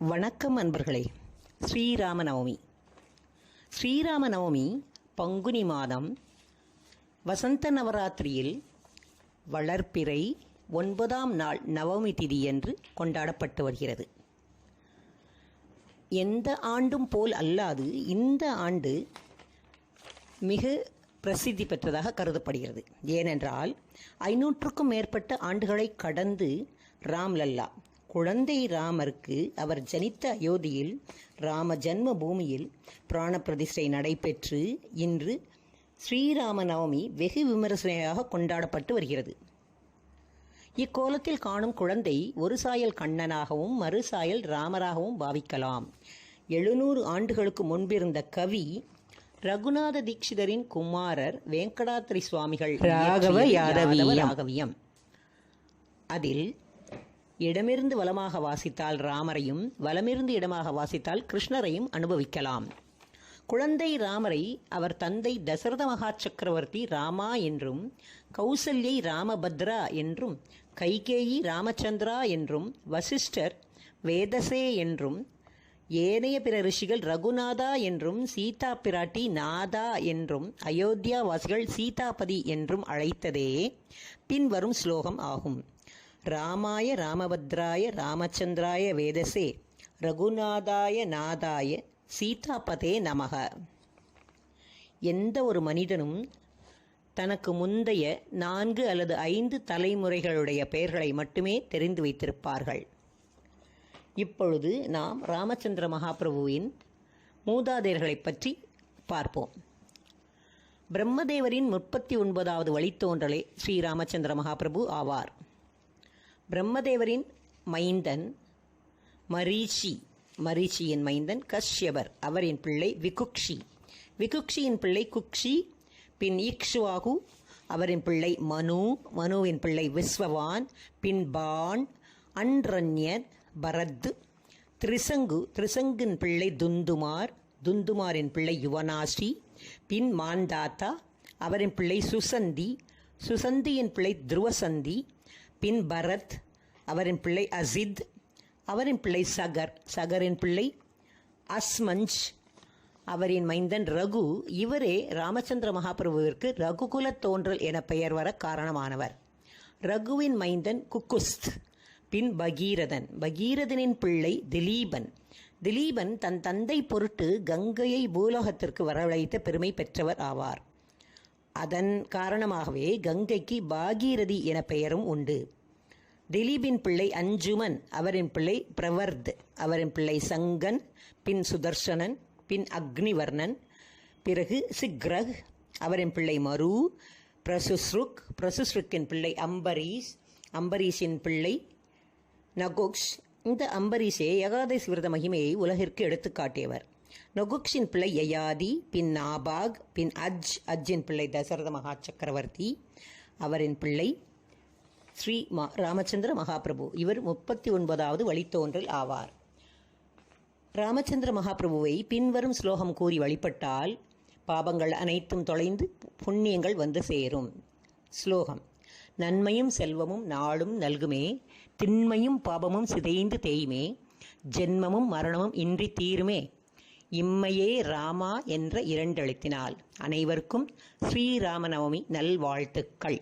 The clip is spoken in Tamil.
வணக்கம் அன்பர்களே. ஸ்ரீராமநவமி. ஸ்ரீராமநவமி பங்குனி மாதம் வசந்த நவராத்திரியில் வளர்ப்பிறை 9ஆம் நாள் நவமி திதியன்று கொண்டாடப்பட்டு வருகிறது. எந்த ஆண்டும் போல் அல்லாது இந்த ஆண்டு மிக பிரசித்தி பெற்றதாக கருதப்படுகிறது. ஏனென்றால் 500க்கும் மேற்பட்ட ஆண்டுகளை கடந்து ராம்லல்லா குழந்தை ராமருக்கு அவர் ஜனித்த அயோத்தியில் ராம ஜன்ம பூமியில் பிராண பிரதிஷ்டை நடைபெற்று இன்று ஸ்ரீராம நவமி வெகு விமரிசையாக கொண்டாடப்பட்டு வருகிறது. இக்கோலத்தில் காணும் குழந்தை ஒரு சாயல் கண்ணனாகவும் மறு சாயல் ராமராகவும் பாவிக்கலாம். 700 ஆண்டுகளுக்கு முன்பிருந்த கவி ரகுநாத தீட்சிதரின் குமாரர் வெங்கடாத்ரி சுவாமிகள் ராகவியம். அதில் இடமிருந்து வலமாக வாசித்தால் ராமரையும் வலமிருந்து இடமாக வாசித்தால் கிருஷ்ணரையும் அனுபவிக்கலாம். குழந்தை ராமரை அவர் தந்தை தசரத மகா சக்கரவர்த்தி ராமா என்றும், கௌசல்யை ராமபத்ரா என்றும், கைகேயி ராமச்சந்திரா என்றும், வசிஷ்டர் வேதசே என்றும், ஏனைய பிற ரிஷிகள் ரகுநாதா என்றும், சீதா பிராட்டி நாதா என்றும், அயோத்தியா வாசிகள் சீதாபதி என்றும் அழைத்ததே பின்வரும் ஸ்லோகம் ஆகும். ராமாய ராமபத்ராய ராமச்சந்திராய வேதசே ரகுநாதாய நாதாய சீதாபதே நமக. எந்த ஒரு மனிதனும் தனக்கு முந்தைய 4 அல்லது 5 தலைமுறைகளுடைய பெயர்களை மட்டுமே தெரிந்து வைத்திருப்பார்கள். இப்பொழுது நாம் ராமச்சந்திர மகாபிரபுவின் மூதாதையர்களை பற்றி பார்ப்போம். பிரம்மதேவரின் 39வது வழித்தோன்றலே ஸ்ரீ ராமச்சந்திர மகாபிரபு ஆவார். பிரம்மதேவரின் மைந்தன் மரீச்சியின் மைந்தன் கஷ்யபர், அவரின் பிள்ளை விகுக்ஷியின் பிள்ளை குக்ஷி, பின் இக்ஷ்வாகு, அவரின் பிள்ளை மனுவின் பிள்ளை விஸ்வவான், பின் பான், அன்ரண்யன், பரத், திரிசங்கின் பிள்ளை துந்துமாரின் பிள்ளை யுவனாஸ்ரீ, பின் மாந்தாத்தா, அவரின் பிள்ளை சுசந்தியின் பிள்ளை துருவசந்தி, பின் பரத், அவரின் பிள்ளை அசித், அவரின் பிள்ளை சகரின் பிள்ளை அஸ்மஞ்ச், அவரின் மைந்தன் ரகு. இவரே ராமச்சந்திர மகாபிரபுவிற்கு ரகுகுல தோன்றல் என பெயர் வர காரணமானவர். ரகுவின் மைந்தன் குக்குஸ்த், பின் பகீரதனின் பிள்ளை திலீபன் தன் தந்தை பொருட்டு கங்கையை பூலோகத்திற்கு வரவழைத்த பெருமை பெற்றவர் ஆவார். அதன் காரணமாகவே கங்கைக்கு பாகீரதி என பெயரும் உண்டு. திலீபின் பிள்ளை அஞ்சுமன், அவரின் பிள்ளை பிரவர்த், அவரின் பிள்ளை சங்கன், பின் சுதர்சனன், பின் அக்னிவர்ணன், பிறகு சிக்ரக், அவரின் பிள்ளை மரு, பிரசுஸ்ருக்கின் பிள்ளை அம்பரீஷின் பிள்ளை நகுக்ஷ். இந்த அம்பரீஷே ஏகாதசி விரத மகிமையை உலகிற்கு எடுத்து காட்டியவர். நகுக்ஷின் பிள்ளை யயாதி, பின் நாபாக், பின் அஜ்ஜின் பிள்ளை தசரத மகா சக்கரவர்த்தி, அவரின் பிள்ளை ஸ்ரீ ராமச்சந்திர மகாபிரபு. இவர் 39வது வழித்தோன்றல் ஆவார். ராமச்சந்திர மகாபிரபுவை பின்வரும் ஸ்லோகம் கூறி வழிபட்டால் பாபங்கள் அனைத்தும் தொலைந்து புண்ணியங்கள் வந்து சேரும். ஸ்லோகம்: நன்மையும் செல்வமும் நாளும் நல்குமே, திண்மையும் பாபமும் சிதைந்து தேயுமே, ஜென்மமும் மரணமும் இன்றி தீருமே, இம்மையே ராமா என்ற 2 எழுத்தினால். அனைவருக்கும் ஸ்ரீராமநவமி நல்வாழ்த்துக்கள்.